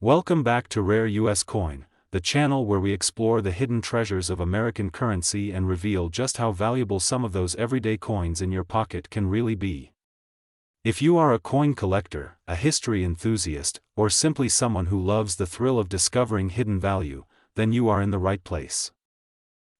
Welcome back to Rare US Coin, the channel where we explore the hidden treasures of American currency and reveal just how valuable some of those everyday coins in your pocket can really be. If you are a coin collector, a history enthusiast, or simply someone who loves the thrill of discovering hidden value, then you are in the right place.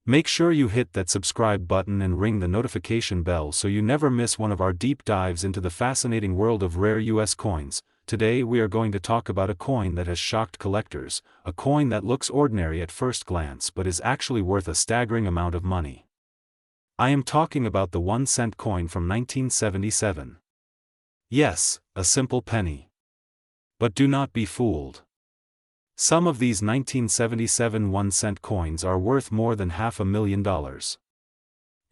Make sure you hit that subscribe button and ring the notification bell so you never miss one of our deep dives into the fascinating world of rare US coins. Today we are going to talk about a coin that has shocked collectors, a coin that looks ordinary at first glance but is actually worth a staggering amount of money. I am talking about the 1-cent coin from 1977. Yes, a simple penny. But do not be fooled. Some of these 1977 1-cent coins are worth more than $500,000.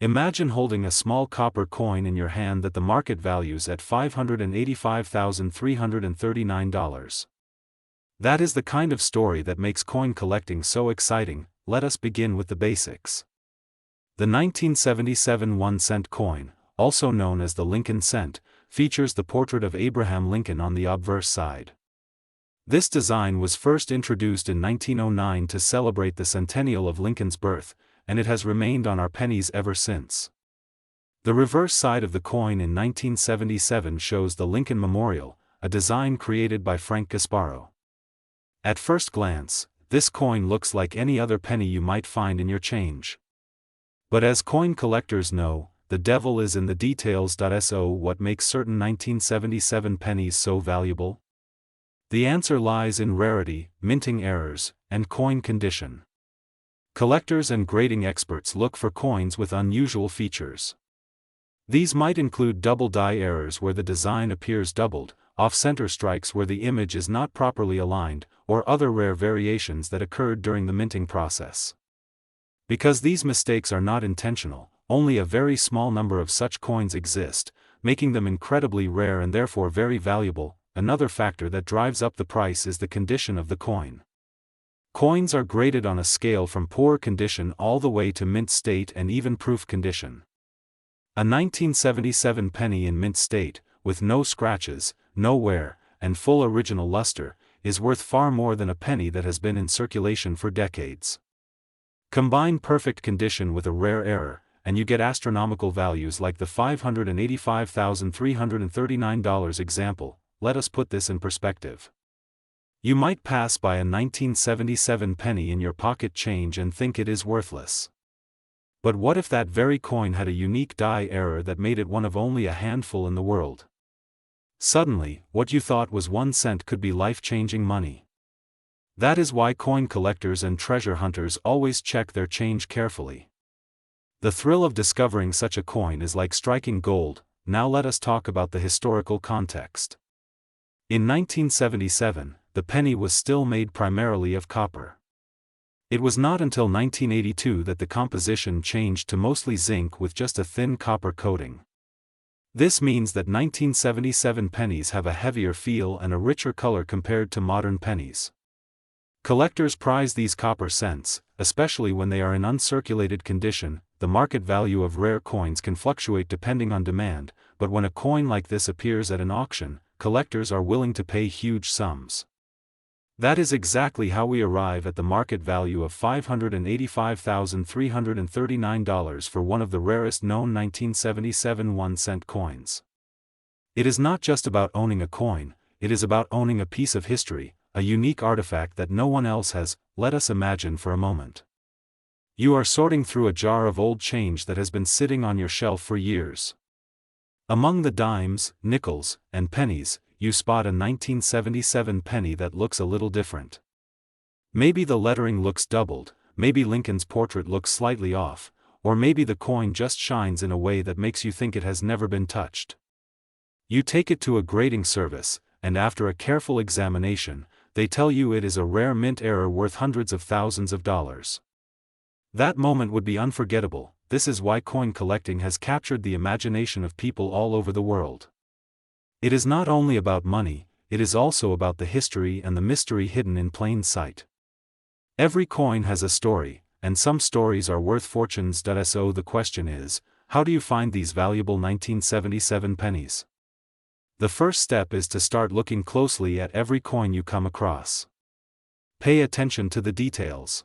Imagine holding a small copper coin in your hand that the market values at $585,339. That is the kind of story that makes coin collecting so exciting. Let us begin with the basics. The 1977 1-cent coin, also known as the Lincoln cent, features the portrait of Abraham Lincoln on the obverse side. This design was first introduced in 1909 to celebrate the centennial of Lincoln's birth, and it has remained on our pennies ever since. The reverse side of the coin in 1977 shows the Lincoln Memorial, a design created by Frank Gasparo. At first glance, this coin looks like any other penny you might find in your change. But as coin collectors know, the devil is in the details. So what makes certain 1977 pennies so valuable? The answer lies in rarity, minting errors, and coin condition. Collectors and grading experts look for coins with unusual features. These might include double die errors where the design appears doubled, off-center strikes where the image is not properly aligned, or other rare variations that occurred during the minting process. Because these mistakes are not intentional, only a very small number of such coins exist, making them incredibly rare and therefore very valuable. Another factor that drives up the price is the condition of the coin. Coins are graded on a scale from poor condition all the way to mint state and even proof condition. A 1977 penny in mint state, with no scratches, no wear, and full original luster, is worth far more than a penny that has been in circulation for decades. Combine perfect condition with a rare error, and you get astronomical values like the $585,339 example. Let us put this in perspective. You might pass by a 1977 penny in your pocket change and think it is worthless. But what if that very coin had a unique die error that made it one of only a handful in the world? Suddenly, what you thought was 1 cent could be life-changing money. That is why coin collectors and treasure hunters always check their change carefully. The thrill of discovering such a coin is like striking gold. Now let us talk about the historical context. In 1977, the penny was still made primarily of copper. It was not until 1982 that the composition changed to mostly zinc with just a thin copper coating. This means that 1977 pennies have a heavier feel and a richer color compared to modern pennies. Collectors prize these copper cents, especially when they are in uncirculated condition. The market value of rare coins can fluctuate depending on demand, but when a coin like this appears at an auction, collectors are willing to pay huge sums. That is exactly how we arrive at the market value of $585,339 for one of the rarest known 1977 1-cent coins. It is not just about owning a coin, it is about owning a piece of history, a unique artifact that no one else has. Let us imagine for a moment. You are sorting through a jar of old change that has been sitting on your shelf for years. Among the dimes, nickels, and pennies, you spot a 1977 penny that looks a little different. Maybe the lettering looks doubled, maybe Lincoln's portrait looks slightly off, or maybe the coin just shines in a way that makes you think it has never been touched. You take it to a grading service, and after a careful examination, they tell you it is a rare mint error worth hundreds of thousands of dollars. That moment would be unforgettable. This is why coin collecting has captured the imagination of people all over the world. It is not only about money, it is also about the history and the mystery hidden in plain sight. Every coin has a story, and some stories are worth fortunes. So the question is, how do you find these valuable 1977 pennies? The first step is to start looking closely at every coin you come across. Pay attention to the details.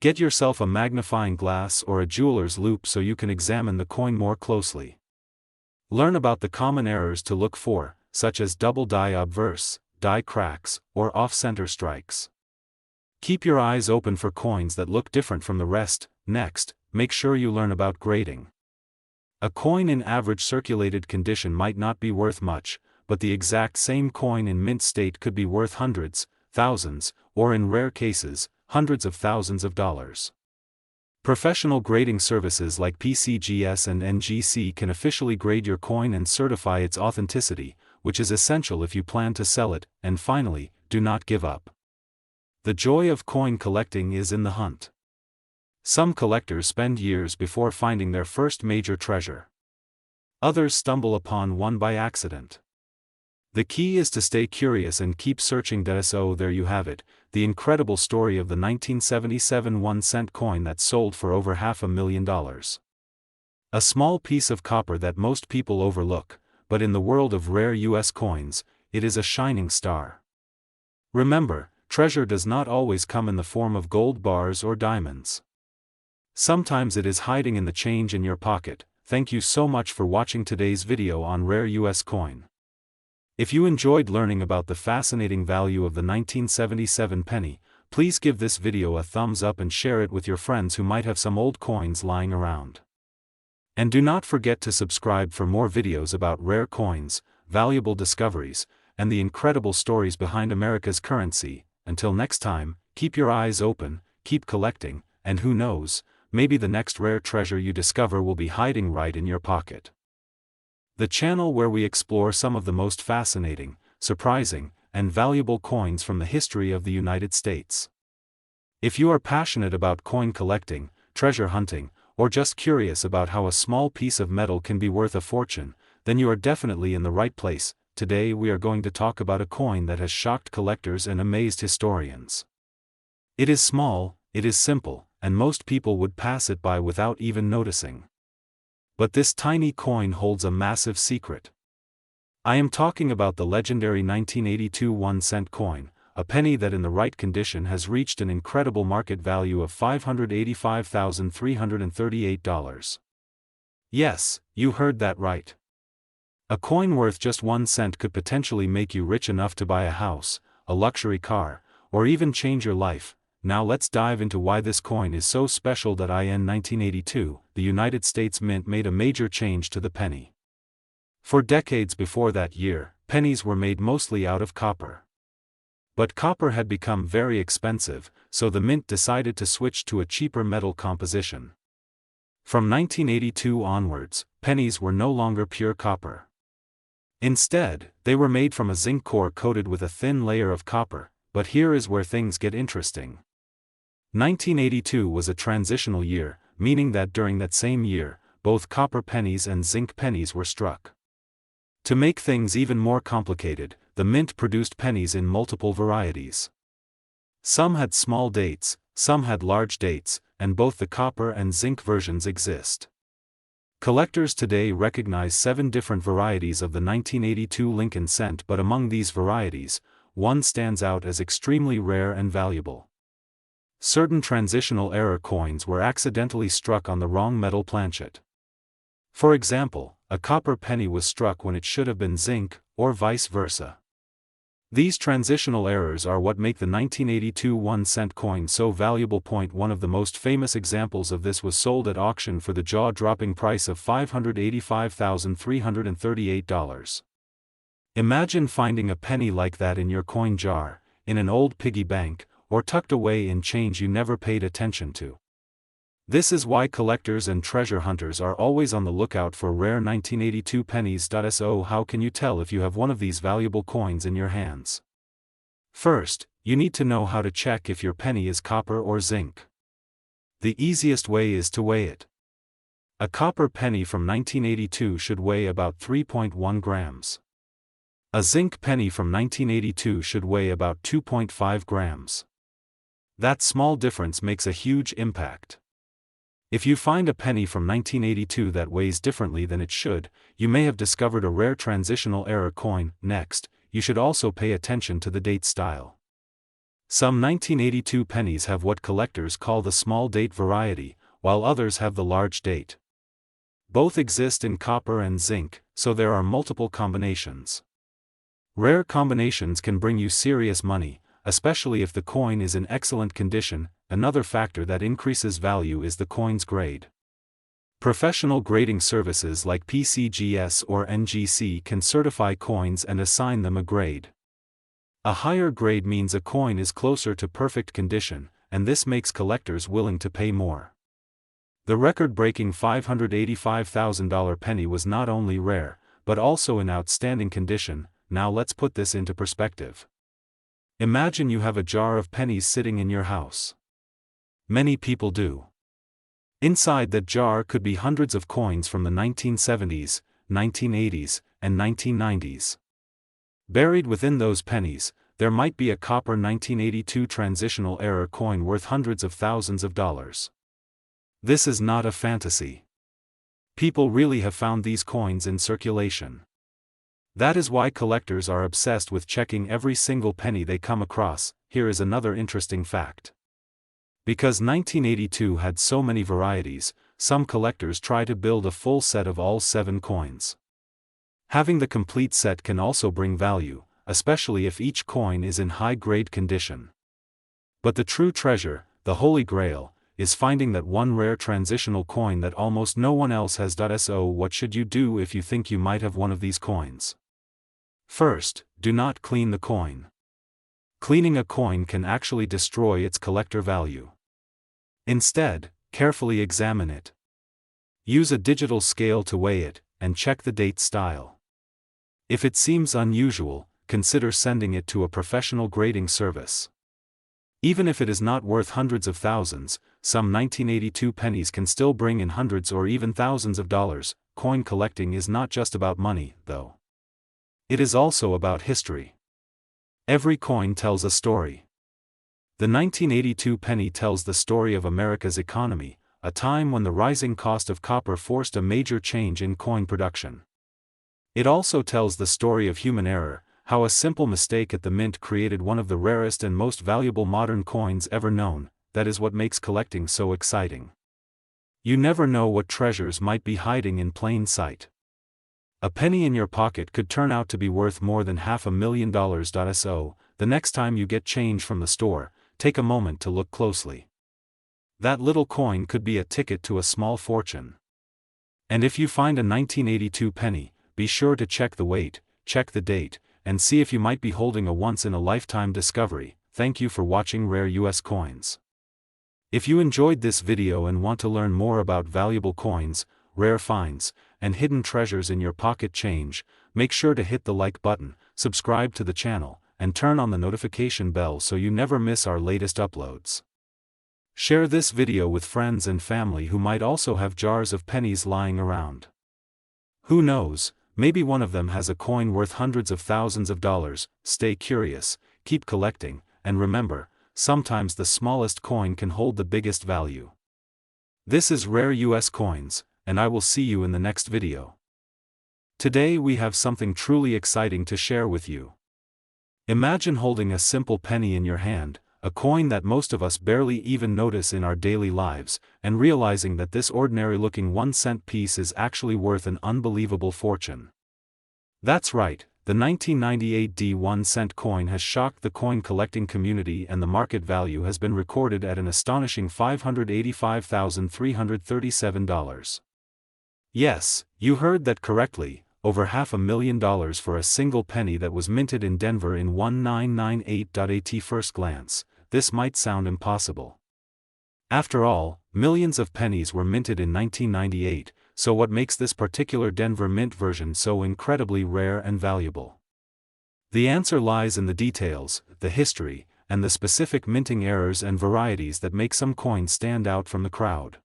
Get yourself a magnifying glass or a jeweler's loupe so you can examine the coin more closely. Learn about the common errors to look for, such as double die obverse, die cracks, or off-center strikes. Keep your eyes open for coins that look different from the rest. Next, make sure you learn about grading. A coin in average circulated condition might not be worth much, but the exact same coin in mint state could be worth hundreds, thousands, or in rare cases, hundreds of thousands of dollars. Professional grading services like PCGS and NGC can officially grade your coin and certify its authenticity, which is essential if you plan to sell it. And finally, do not give up. The joy of coin collecting is in the hunt. Some collectors spend years before finding their first major treasure. Others stumble upon one by accident. The key is to stay curious and keep searching. So there you have it, the incredible story of the 1977 1-cent coin that sold for over $500,000. A small piece of copper that most people overlook, but in the world of rare U.S. coins, it is a shining star. Remember, treasure does not always come in the form of gold bars or diamonds. Sometimes it is hiding in the change in your pocket. Thank you so much for watching today's video on rare U.S. coin. If you enjoyed learning about the fascinating value of the 1977 penny, please give this video a thumbs up and share it with your friends who might have some old coins lying around. And do not forget to subscribe for more videos about rare coins, valuable discoveries, and the incredible stories behind America's currency. Until next time, keep your eyes open, keep collecting, and who knows, maybe the next rare treasure you discover will be hiding right in your pocket. The channel where we explore some of the most fascinating, surprising, and valuable coins from the history of the United States. If you are passionate about coin collecting, treasure hunting, or just curious about how a small piece of metal can be worth a fortune, then you are definitely in the right place. Today we are going to talk about a coin that has shocked collectors and amazed historians. It is small, it is simple, and most people would pass it by without even noticing. But this tiny coin holds a massive secret. I am talking about the legendary 1982 1-cent coin, a penny that in the right condition has reached an incredible market value of $585,338. Yes, you heard that right. A coin worth just 1 cent could potentially make you rich enough to buy a house, a luxury car, or even change your life. Now let's dive into why this coin is so special. In 1982, the United States Mint made a major change to the penny. For decades before that year, pennies were made mostly out of copper. But copper had become very expensive, so the mint decided to switch to a cheaper metal composition. From 1982 onwards, pennies were no longer pure copper. Instead, they were made from a zinc core coated with a thin layer of copper. But here is where things get interesting. 1982 was a transitional year, meaning that during that same year, both copper pennies and zinc pennies were struck. To make things even more complicated, the mint produced pennies in multiple varieties. Some had small dates, some had large dates, and both the copper and zinc versions exist. Collectors today recognize 7 different varieties of the 1982 Lincoln cent, but among these varieties, one stands out as extremely rare and valuable. Certain transitional error coins were accidentally struck on the wrong metal planchet. For example, a copper penny was struck when it should have been zinc, or vice versa. These transitional errors are what make the 1982 1-cent coin so valuable. One of the most famous examples of this was sold at auction for the jaw-dropping price of $585,338. Imagine finding a penny like that in your coin jar, in an old piggy bank, or tucked away in change you never paid attention to. This is why collectors and treasure hunters are always on the lookout for rare 1982 pennies. So how can you tell if you have one of these valuable coins in your hands? First, you need to know how to check if your penny is copper or zinc. The easiest way is to weigh it. A copper penny from 1982 should weigh about 3.1 grams. A zinc penny from 1982 should weigh about 2.5 grams. That small difference makes a huge impact. If you find a penny from 1982 that weighs differently than it should, you may have discovered a rare transitional error coin. Next, you should also pay attention to the date style. Some 1982 pennies have what collectors call the small date variety, while others have the large date. Both exist in copper and zinc, so there are multiple combinations. Rare combinations can bring you serious money, especially if the coin is in excellent condition. Another factor that increases value is the coin's grade. Professional grading services like PCGS or NGC can certify coins and assign them a grade. A higher grade means a coin is closer to perfect condition, and this makes collectors willing to pay more. The record-breaking $585,000 penny was not only rare, but also in outstanding condition. Now let's put this into perspective. Imagine you have a jar of pennies sitting in your house. Many people do. Inside that jar could be hundreds of coins from the 1970s, 1980s, and 1990s. Buried within those pennies, there might be a copper 1982 transitional era coin worth hundreds of thousands of dollars. This is not a fantasy. People really have found these coins in circulation. That is why collectors are obsessed with checking every single penny they come across. Here is another interesting fact. Because 1982 had so many varieties, some collectors try to build a full set of all 7 coins. Having the complete set can also bring value, especially if each coin is in high-grade condition. But the true treasure, the Holy Grail, is finding that one rare transitional coin that almost no one else has. So what should you do if you think you might have one of these coins? First, do not clean the coin. Cleaning a coin can actually destroy its collector value. Instead, carefully examine it. Use a digital scale to weigh it, and check the date style. If it seems unusual, consider sending it to a professional grading service. Even if it is not worth hundreds of thousands, some 1982 pennies can still bring in hundreds or even thousands of dollars. Coin collecting is not just about money, though. It is also about history. Every coin tells a story. The 1982 penny tells the story of America's economy, a time when the rising cost of copper forced a major change in coin production. It also tells the story of human error, how a simple mistake at the mint created one of the rarest and most valuable modern coins ever known. That is what makes collecting so exciting. You never know what treasures might be hiding in plain sight. A penny in your pocket could turn out to be worth more than $500,000. So, the next time you get change from the store, take a moment to look closely. That little coin could be a ticket to a small fortune. And if you find a 1982 penny, be sure to check the weight, check the date, and see if you might be holding a once-in-a-lifetime discovery. Thank you for watching Rare US Coins. If you enjoyed this video and want to learn more about valuable coins, rare finds, and hidden treasures in your pocket change, make sure to hit the like button, subscribe to the channel, and turn on the notification bell so you never miss our latest uploads. Share this video with friends and family who might also have jars of pennies lying around. Who knows, maybe one of them has a coin worth hundreds of thousands of dollars. Stay curious, keep collecting, and remember, sometimes the smallest coin can hold the biggest value. This is Rare US Coins, and I will see you in the next video. Today we have something truly exciting to share with you. Imagine holding a simple penny in your hand, a coin that most of us barely even notice in our daily lives, and realizing that this ordinary-looking 1-cent piece is actually worth an unbelievable fortune. That's right, the 1998 1-cent coin has shocked the coin collecting community, and the market value has been recorded at an astonishing $585,337. Yes, you heard that correctly. Over $500,000 for a single penny that was minted in Denver in 1998. At first glance, this might sound impossible. After all, millions of pennies were minted in 1998, so what makes this particular Denver mint version so incredibly rare and valuable? The answer lies in the details, the history, and the specific minting errors and varieties that make some coins stand out from the crowd.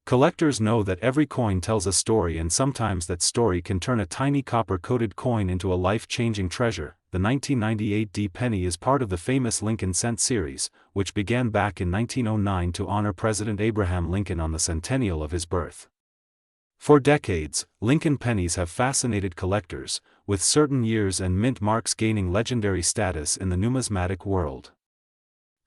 Collectors know that every coin tells a story, and sometimes that story can turn a tiny copper-coated coin into a life-changing treasure. The 1998 penny is part of the famous Lincoln Cent series, which began back in 1909 to honor President Abraham Lincoln on the centennial of his birth. For decades, Lincoln pennies have fascinated collectors, with certain years and mint marks gaining legendary status in the numismatic world.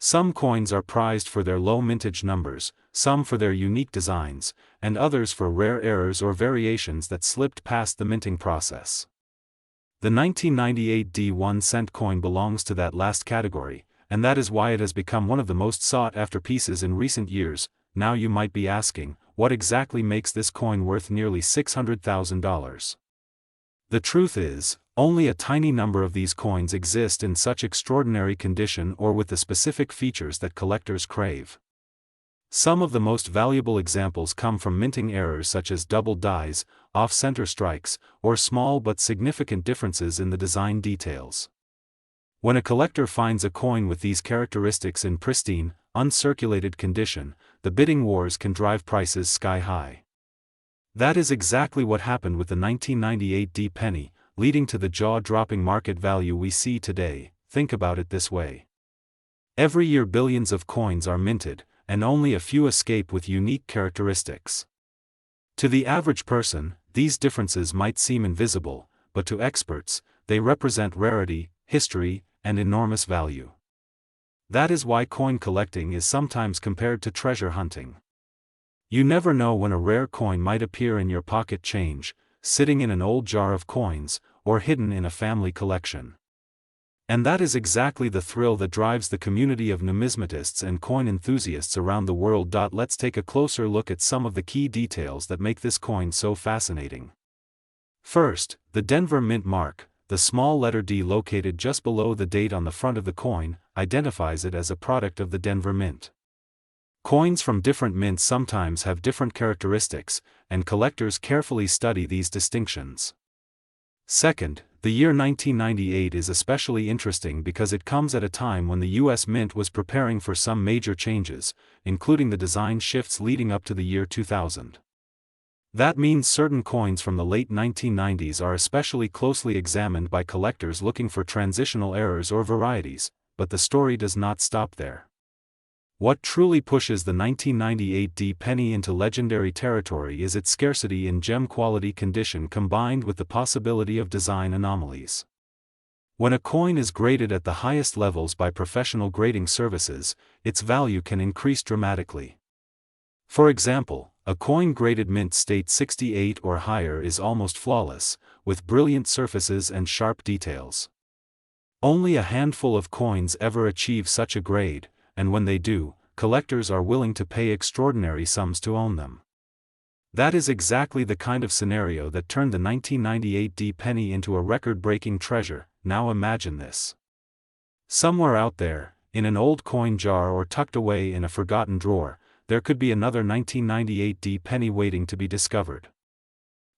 Some coins are prized for their low mintage numbers, some for their unique designs, and others for rare errors or variations that slipped past the minting process. The 1998 D1-cent coin belongs to that last category, and that is why it has become one of the most sought-after pieces in recent years. Now you might be asking, what exactly makes this coin worth nearly $600,000? The truth is, only a tiny number of these coins exist in such extraordinary condition or with the specific features that collectors crave. Some of the most valuable examples come from minting errors such as double dies, off-center strikes, or small but significant differences in the design details. When a collector finds a coin with these characteristics in pristine, uncirculated condition, the bidding wars can drive prices sky high. That is exactly what happened with the 1998 D penny, leading to the jaw-dropping market value we see today. Think about it this way. Every year billions of coins are minted, and only a few escape with unique characteristics. To the average person, these differences might seem invisible, but to experts, they represent rarity, history, and enormous value. That is why coin collecting is sometimes compared to treasure hunting. You never know when a rare coin might appear in your pocket change, sitting in an old jar of coins, or hidden in a family collection. And that is exactly the thrill that drives the community of numismatists and coin enthusiasts around the world. Let's take a closer look at some of the key details that make this coin so fascinating. First, the Denver Mint mark, the small letter D located just below the date on the front of the coin, identifies it as a product of the Denver Mint. Coins from different mints sometimes have different characteristics, and collectors carefully study these distinctions. Second, the year 1998 is especially interesting because it comes at a time when the U.S. Mint was preparing for some major changes, including the design shifts leading up to the year 2000. That means certain coins from the late 1990s are especially closely examined by collectors looking for transitional errors or varieties, but the story does not stop there. What truly pushes the 1998 D penny into legendary territory is its scarcity in gem quality condition combined with the possibility of design anomalies. When a coin is graded at the highest levels by professional grading services, its value can increase dramatically. For example, a coin graded mint state 68 or higher is almost flawless, with brilliant surfaces and sharp details. Only a handful of coins ever achieve such a grade, and when they do, collectors are willing to pay extraordinary sums to own them. That is exactly the kind of scenario that turned the 1998 D penny into a record-breaking treasure. Now imagine this. Somewhere out there, in an old coin jar or tucked away in a forgotten drawer, there could be another 1998 D penny waiting to be discovered.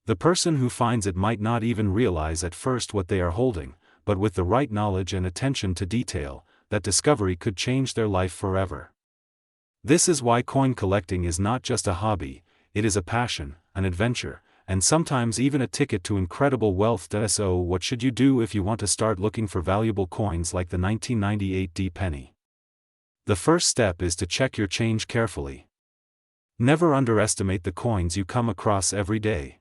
The person who finds it might not even realize at first what they are holding, but with the right knowledge and attention to detail, that discovery could change their life forever. This is why coin collecting is not just a hobby, it is a passion, an adventure, and sometimes even a ticket to incredible wealth. So what should you do if you want to start looking for valuable coins like the 1998 D penny? The first step is to check your change carefully. Never underestimate the coins you come across every day.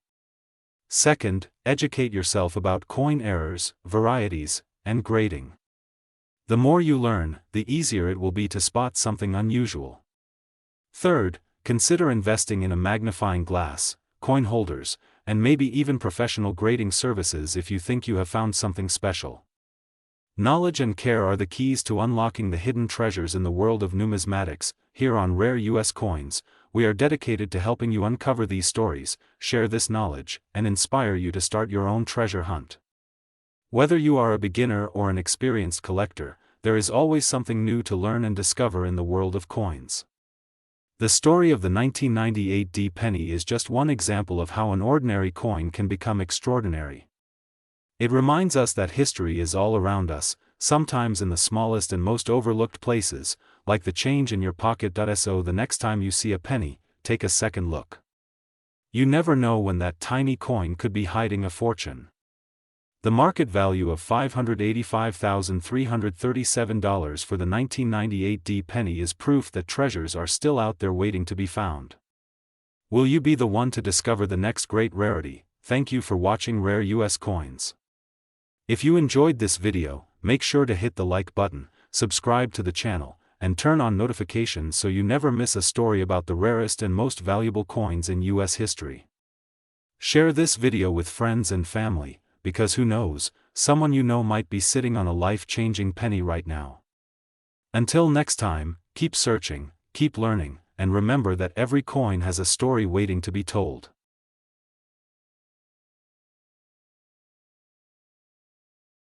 Second, educate yourself about coin errors, varieties, and grading. The more you learn, the easier it will be to spot something unusual. Third, consider investing in a magnifying glass, coin holders, and maybe even professional grading services if you think you have found something special. Knowledge and care are the keys to unlocking the hidden treasures in the world of numismatics. Here on Rare U.S. Coins, we are dedicated to helping you uncover these stories, share this knowledge, and inspire you to start your own treasure hunt. Whether you are a beginner or an experienced collector, there is always something new to learn and discover in the world of coins. The story of the 1998 D penny is just one example of how an ordinary coin can become extraordinary. It reminds us that history is all around us, sometimes in the smallest and most overlooked places, like the change in your pocket. So the next time you see a penny, take a second look. You never know when that tiny coin could be hiding a fortune. The market value of $585,337 for the 1998 D penny is proof that treasures are still out there waiting to be found. Will you be the one to discover the next great rarity? Thank you for watching Rare US Coins. If you enjoyed this video, make sure to hit the like button, subscribe to the channel, and turn on notifications so you never miss a story about the rarest and most valuable coins in US history. Share this video with friends and family, because who knows, someone you know might be sitting on a life-changing penny right now. Until next time, keep searching, keep learning, and remember that every coin has a story waiting to be told.